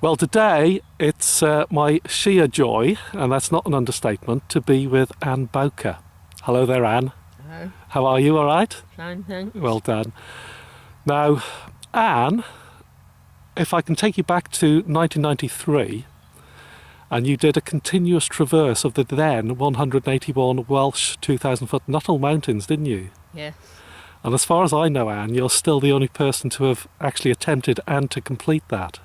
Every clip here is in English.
Well, today it's my sheer joy, and that's not an understatement, to be with Ann Bowker. Hello there, Ann. Hello. How are you, all right? Fine, thanks. Well done. Now, Ann, if I can take you back to 1993, and you did a continuous traverse of the then 181 Welsh 2,000-foot Nuttall Mountains, didn't you? Yes. And as far as I know, Ann, you're still the only person to have actually attempted and to complete that.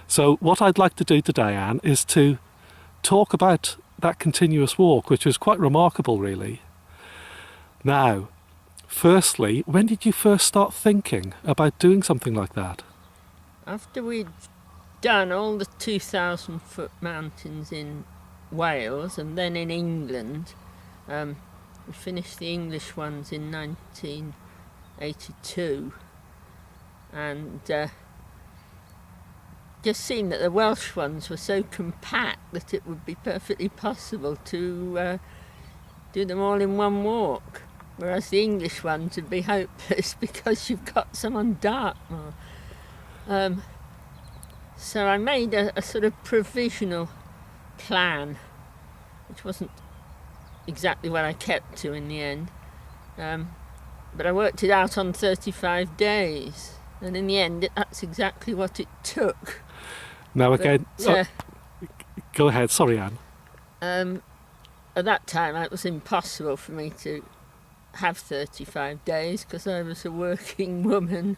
So what I'd like to do today, Ann, is to talk about that continuous walk, which was quite remarkable, really. Now, firstly, when did you first start thinking about doing something like that? After we'd done all the 2,000-foot mountains in Wales and then in England, we finished the English ones in 1982, and just seemed that the Welsh ones were so compact that it would be perfectly possible to do them all in one walk, whereas the English ones would be hopeless because you've got some on Dartmoor. So I made a sort of provisional plan, which wasn't exactly what I kept to in the end, but I worked it out on 35 days, and in the end that's exactly what it took. Now again, go ahead, sorry, Ann. At that time it was impossible for me to have 35 days because I was a working woman.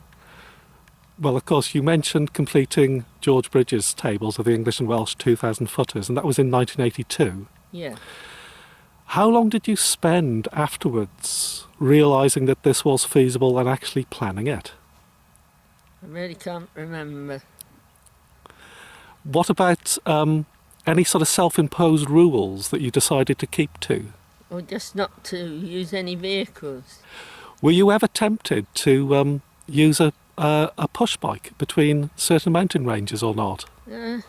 Well, of course, you mentioned completing George Bridges' tables of the English and Welsh 2,000-footers, and that was in 1982. Yeah. How long did you spend afterwards realising that this was feasible and actually planning it? I really can't remember. What about any sort of self-imposed rules that you decided to keep to? Or just not to use any vehicles. Were you ever tempted to use a push bike between certain mountain ranges or not? No.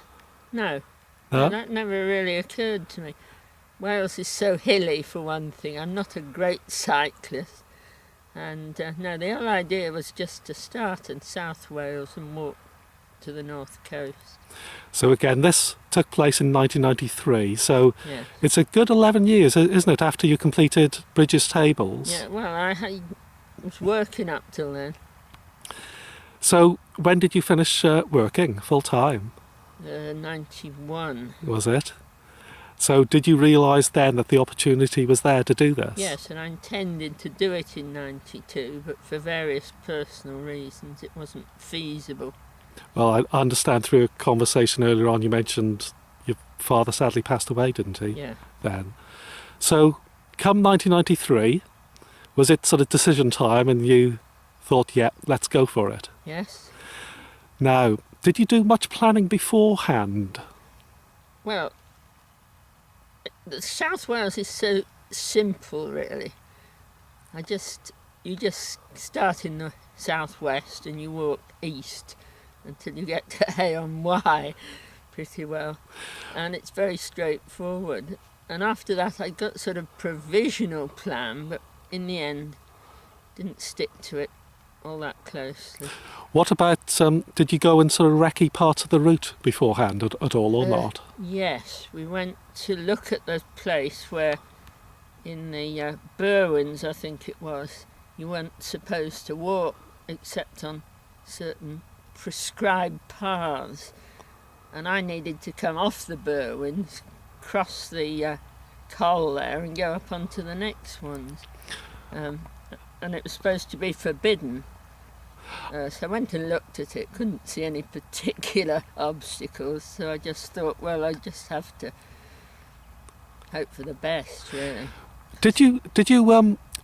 Huh? That never really occurred to me. Wales is so hilly, for one thing. I'm not a great cyclist. And no, the whole idea was just to start in South Wales and walk to the north coast. So again, this took place in 1993, so Yes. it's a good 11 years, isn't it, after you completed Bridges' tables? Yeah, well, I was working up till then. So when did you finish working full-time? 91. Was it? So did you realise then that the opportunity was there to do this? Yes, and I intended to do it in 92, but for various personal reasons it wasn't feasible. Well, I understand through a conversation earlier on you mentioned your father sadly passed away, didn't he? Yeah. Then. So come 1993, was it sort of decision time and you thought, yeah, let's go for it? Yes. Now, did you do much planning beforehand? Well, the South Wales is so simple, really. You just start in the southwest and you walk east until you get to A on Y pretty well, and it's very straightforward. And after that I got sort of provisional plan, but in the end didn't stick to it all that closely. What about, did you go and sort of recce parts of the route beforehand at all or not? Yes, we went to look at the place where in the Berwins, I think it was, you weren't supposed to walk except on certain prescribed paths, and I needed to come off the Berwins, cross the Coll there and go up onto the next ones, and it was supposed to be forbidden. So I went and looked at it, couldn't see any particular obstacles, so I just thought, well, I just have to hope for the best, really. Did you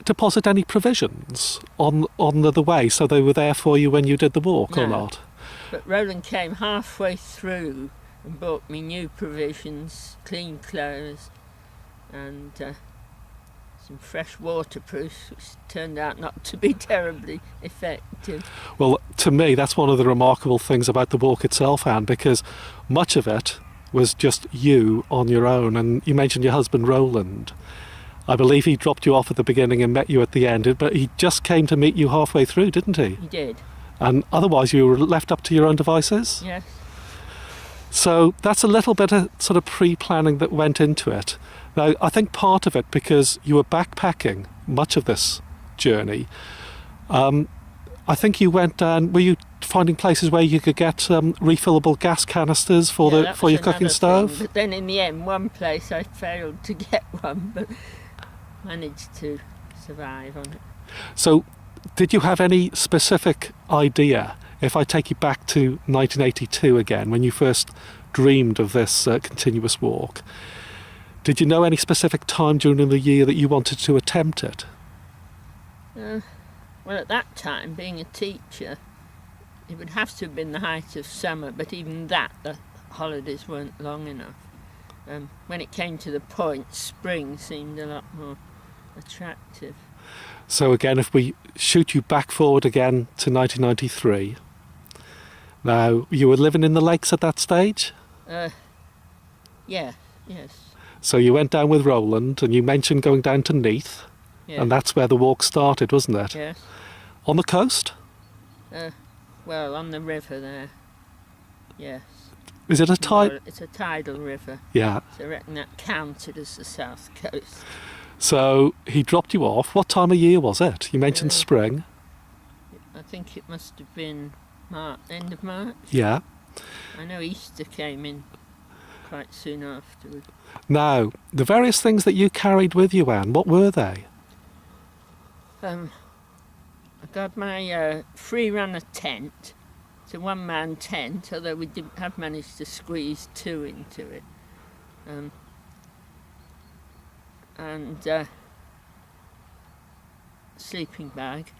deposit any provisions on the way, so they were there for you when you did the walk? No. Or not? But Roland came halfway through and bought me new provisions, clean clothes, and some fresh waterproofs, which turned out not to be terribly effective. Well, to me, that's one of the remarkable things about the walk itself, Anne, because much of it was just you on your own. And you mentioned your husband, Roland. I believe he dropped you off at the beginning and met you at the end, but he just came to meet you halfway through, didn't he? He did. And otherwise you were left up to your own devices? Yes. So that's a little bit of sort of pre-planning that went into it. Now, I think part of it, because you were backpacking much of this journey, I think you went down, were you finding places where you could get refillable gas canisters for your cooking stove? But then in the end, one place I failed to get one, but managed to survive on it. So did you have any specific idea, if I take you back to 1982 again, when you first dreamed of this continuous walk, did you know any specific time during the year that you wanted to attempt it? Well, at that time, being a teacher, it would have to have been the height of summer, but even that, the holidays weren't long enough. When it came to the point, spring seemed a lot more attractive. So again, if we shoot you back forward again to 1993, now, you were living in the lakes at that stage? Yes. So you went down with Roland, and you mentioned going down to Neath, Yeah. and that's where the walk started, wasn't it? Yes. On the coast? Well, on the river there. Yes. Is it a tide? Well, it's a tidal river, Yeah. so I reckon that counted as the south coast. So he dropped you off. What time of year was it? You mentioned spring. I think it must have been end of March. Yeah. I know Easter came in quite soon afterwards. Now, the various things that you carried with you, Anne, what were they? I got my free runner tent. It's a one-man tent, although we have managed to squeeze two into it. And sleeping bag.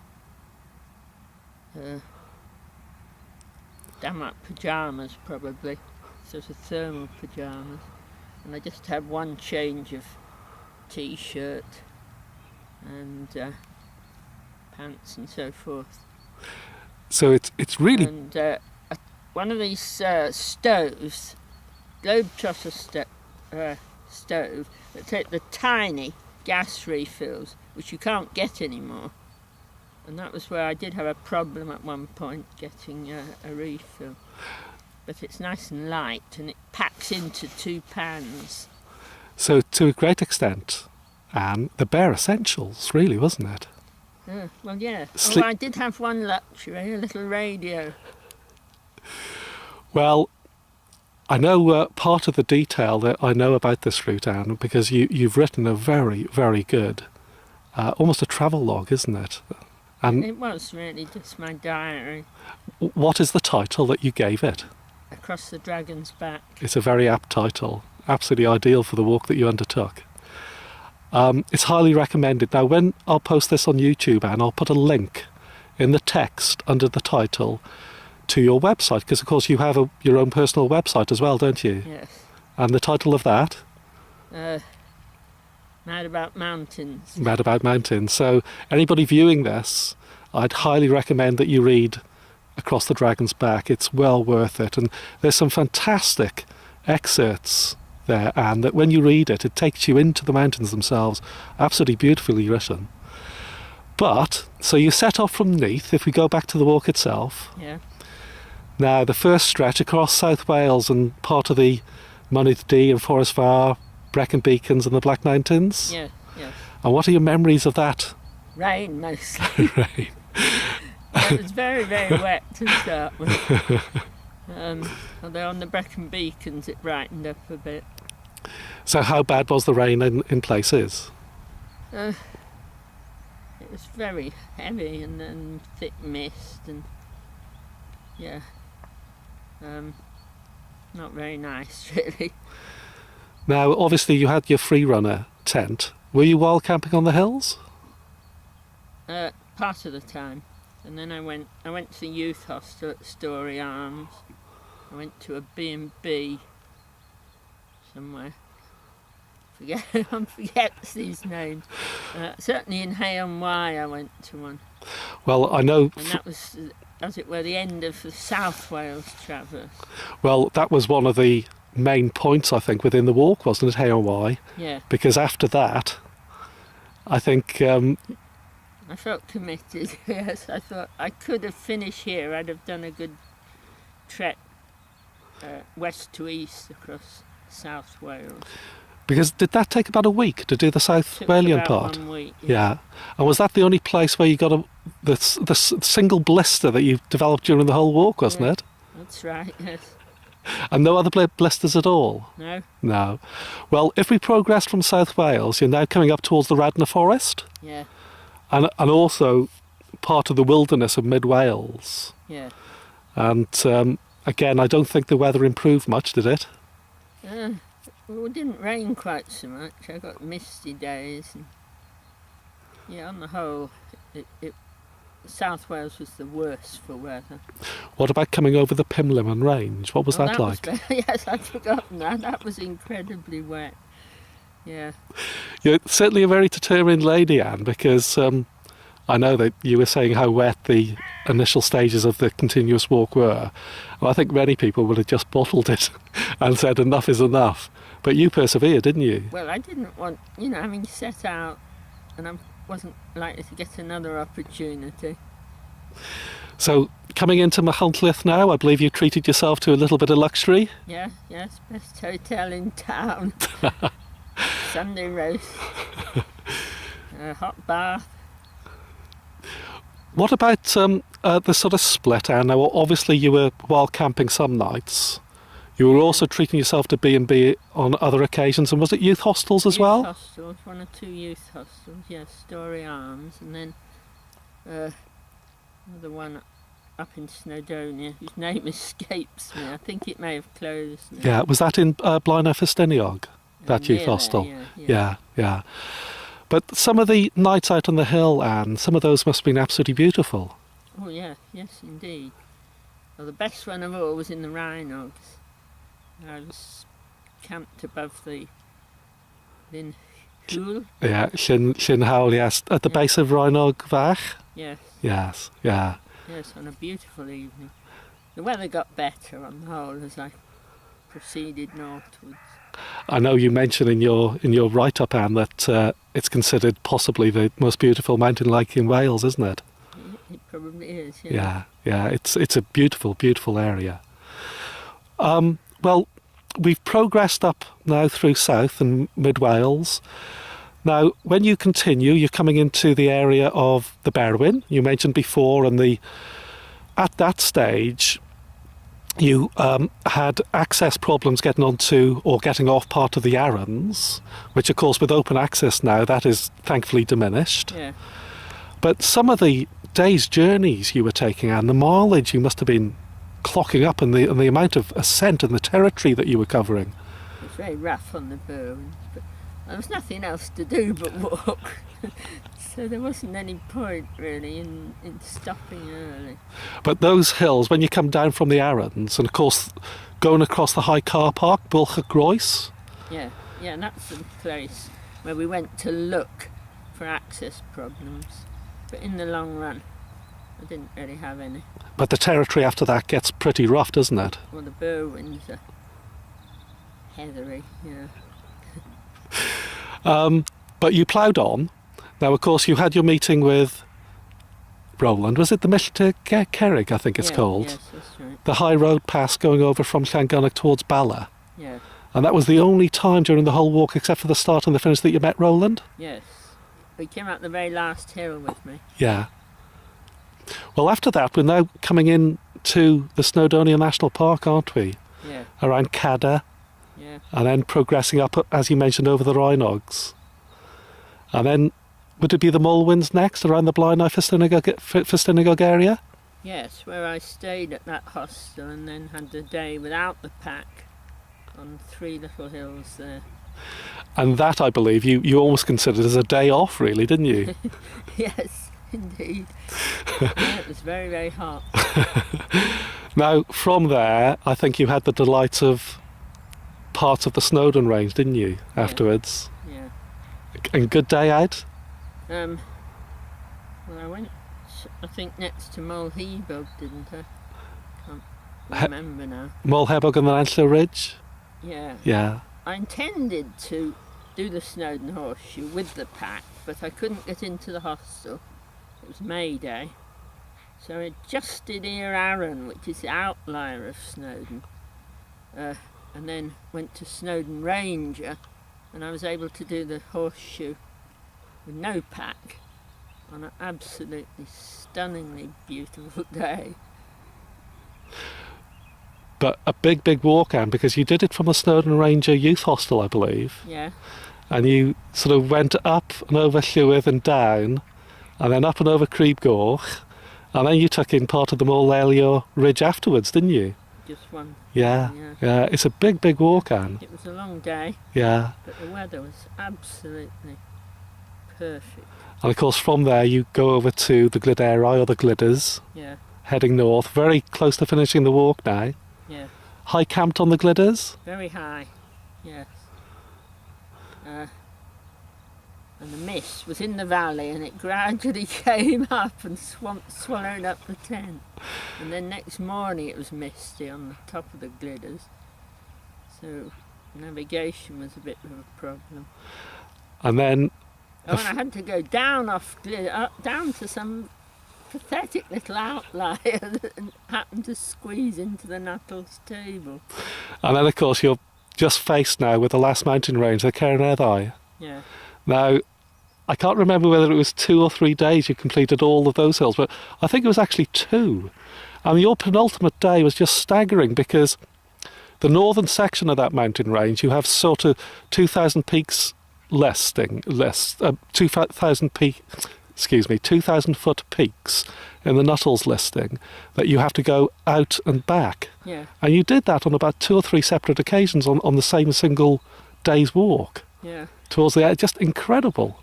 Damn up pyjamas, probably. Sort of thermal pyjamas. And I just had one change of t-shirt and pants and so forth. So it's really... And one of these stoves, Globetrotter stove, that take the tiny gas refills, which you can't get anymore. And that was where I did have a problem at one point getting a refill. But it's nice and light, and it packs into 2 pans. So to a great extent, Anne, the bare essentials, really, wasn't it? Well, yeah. Oh, I did have one luxury, a little radio. Well, I know part of the detail that I know about this route, Anne, because you've written a very, very good, almost a travel log, isn't it? And it was really just my diary. What is the title that you gave it? Across the Dragon's Back. It's a very apt title, absolutely ideal for the walk that you undertook. It's highly recommended. Now, when I'll post this on YouTube, Anne, I'll put a link in the text under the title to your website, because of course you have your own personal website as well, don't you? Yes. And the title of that? Mad About Mountains. Mad About Mountains. So anybody viewing this, I'd highly recommend that you read Across the Dragon's Back. It's well worth it. And there's some fantastic excerpts there, Anne, that when you read it, it takes you into the mountains themselves. Absolutely beautifully written. But, so you set off from Neath, if we go back to the walk itself. Yeah. Now, the first stretch across South Wales and part of the Mynydd Du and Forest Fawr, Brecon Beacons and the Black Mountains. Yeah, yes. And what are your memories of that? Rain, mostly. Rain. It was very, very wet to start with. Although on the Brecon Beacons it brightened up a bit. So how bad was the rain in places? It was very heavy and then thick mist and yeah, not very nice really. Now, obviously you had your free runner tent. Were you wild camping on the hills? Part of the time. And then I went to the youth hostel at Story Arms. I went to a B&B somewhere. I forget these names. Certainly in Hay-on-Wye I went to one. Well, I know... And that was, as it were, the end of the South Wales traverse. Well, that was one of the main points, I think, within the walk, wasn't it, Hay-on-Wye? Yeah. Because after that, I think... I felt committed, yes. I thought I could have finished here. I'd have done a good trek west to east across South Wales. Because did that take about a week to do the South Walian about part? 1 week. Yeah. And was that the only place where you got the single blister that you developed during the whole walk, wasn't it? That's right, yes. And no other blisters at all? No. No. Well, if we progress from South Wales, you're now coming up towards the Radnor Forest. Yeah. And also part of the wilderness of Mid Wales. Yeah. And again, I don't think the weather improved much, did it? Well, it didn't rain quite so much. I got misty days. And, on the whole, South Wales was the worst for weather. What about coming over the Pumlimmon Range? What was that like? Yes, I'd forgotten that. That was incredibly wet. Yeah. You're certainly a very determined lady, Anne, because I know that you were saying how wet the initial stages of the continuous walk were. Well, I think many people would have just bottled it and said enough is enough. But you persevered, didn't you? Well, I didn't want, having set out, and I wasn't likely to get another opportunity. So, coming into Machynlleth now, I believe you treated yourself to a little bit of luxury? Yeah, yes, best hotel in town. Sunday roast. A hot bath. What about the sort of split, Anne? Now, obviously you were wild camping some nights. You were also treating yourself to B&B on other occasions, and was it youth hostels as well? Youth hostels, 1 or 2 youth hostels, yes, Story Arms, and then another one up in Snowdonia, whose name escapes me. I think it may have closed now. Yeah, was that in Blaenau Festiniog, that youth hostel? Yeah. But some of the nights out on the hill, Anne, some of those must have been absolutely beautiful. Oh, yeah, yes, indeed. Well, the best one of all was in the Rhinogs. I was camped above the Llyn Hwl. Yeah, Llyn Hwl, yes, at the base of Rhainog Fach. Yes. Yes, yeah. Yes, on a beautiful evening. The weather got better on the whole as I proceeded northwards. I know you mentioned in your write-up, Anne, that it's considered possibly the most beautiful mountain lake in Wales, isn't it? It probably is, yeah. Yeah, it's a beautiful, beautiful area. Well, we've progressed up now through South and Mid Wales. Now, when you continue, you're coming into the area of the Berwyn, you mentioned before, and at that stage, you had access problems getting onto or getting off part of the Arrans, which, of course, with open access now, that is thankfully diminished. Yeah. But some of the day's journeys you were taking, and the mileage you must have been clocking up, and the amount of ascent and the territory that you were covering. It was very rough on the Berwyn, but there was nothing else to do but walk. So there wasn't any point really in stopping early. But those hills, when you come down from the Arrans, and of course going across the high car park, Bulcha Yeah, and that's the place where we went to look for access problems. But in the long run, I didn't really have any. But the territory after that gets pretty rough, doesn't it? Well, the Berwyns are heathery, yeah. But you ploughed on. Now, of course, you had your meeting with Roland. Was it the Milltir Cerrig, I think it's called? Yes, that's right. The high road pass going over from Llangunnig towards Bala. Yeah. And that was the only time during the whole walk, except for the start and the finish, that you met Roland? Yes. He came up the very last hill with me. Yeah. Well, after that, we're now coming in to the Snowdonia National Park, aren't we? Yeah. Around Cada. Yeah. And then progressing up, as you mentioned, over the Rhinogs. And then, would it be the Mulwyns next, around the Blaenau Festiniog area? Yes, where I stayed at that hostel and then had the day without the pack on 3 little hills there. And that, I believe, you almost considered as a day off, really, didn't you? Yes, indeed. Yeah, it was very, very hot. Now, from there, I think you had the delight of parts of the Snowdon Range, didn't you, afterwards? Yeah. And good day out? Well, I went, I think, next to Mulhebog, didn't I? Can't remember now. Mulhebog and the Lanslow Ridge? Yeah. Yeah. I intended to do the Snowdon Horseshoe with the pack, but I couldn't get into the hostel. It was May Day. So I just did Ear Arran, which is the outlier of Snowdon. and then went to Snowdon Ranger, and I was able to do the horseshoe with no pack on an absolutely stunningly beautiful day. But a big, big walk, Anne, because you did it from the Snowdon Ranger Youth Hostel, I believe. Yeah. And you sort of went up and over Llywydd and down, and then up and over Crib Goch, and then you took in part of the Morlelio Ridge afterwards, didn't you? Just one. Yeah. It's a big, big walk, Anne. It was a long day. Yeah. But the weather was absolutely perfect. And of course, from there you go over to the Glyderau or the Gliders, Yeah. heading north, very close to finishing the walk now. Yeah. High camped on the Gliders. Very high. Yes. And the mist was in the valley, and it gradually came up and swallowed up the tent. And then next morning it was misty on the top of the Gliders, so navigation was a bit of a problem. And then... Oh, and I had to go down off Glider, down to some pathetic little outlier that happened to squeeze into the Nuttall's table. And then, of course, you're just faced now with the last mountain range, the Cairnedai. Yeah. Now, I can't remember whether it was 2 or 3 days you completed all of those hills, but I think it was actually 2. And your penultimate day was just staggering, because the northern section of that mountain range, you have sort of 2,000 peaks 2,000 foot peaks in the Nuttall's listing that you have to go out and back. Yeah. And you did that on about 2 or 3 separate occasions on the same single day's walk. Yeah. Towards the end. Just incredible.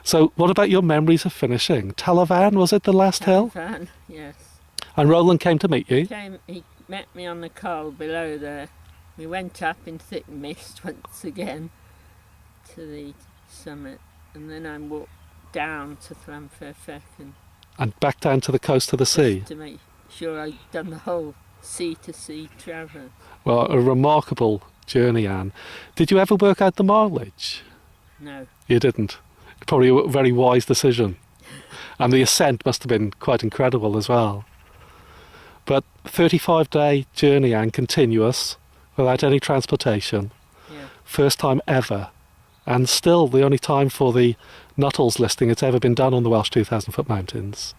So what about your memories of finishing? Talavan, was it the last hill? Talavan, yes. And Roland came to meet you? He met me on the col below there. We went up in thick mist once again to the summit, and then I walked down to Llanfairfechan. And back down to the coast of the sea? To make sure I'd done the whole sea-to-sea traverse. Well, a remarkable journey, Anne. Did you ever work out the mileage? No. You didn't? Probably a very wise decision. And the ascent must have been quite incredible as well. But 35-day journey, Anne, continuous, without any transportation. Yeah. First time ever. And still the only time for the Nuttall's listing it's ever been done on the Welsh 2,000-foot mountains.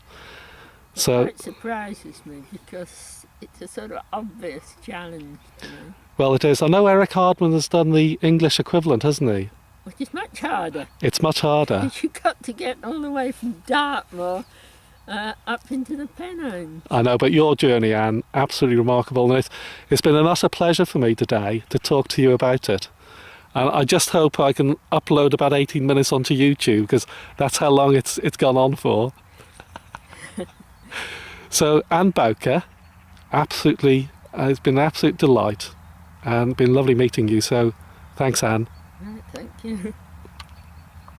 So It surprises me, because it's a sort of obvious challenge to me. Well, it is. I know Eric Hardman has done the English equivalent, hasn't he? Which is much harder. It's much harder. You've got to get all the way from Dartmoor up into the Pennines. I know, but your journey, Anne, absolutely remarkable. And it's been an utter pleasure for me today to talk to you about it. And I just hope I can upload about 18 minutes onto YouTube, because that's how long it's gone on for. So, Ann Bowker, absolutely, it's been an absolute delight and been lovely meeting you. So, thanks, Anne. Right, thank you.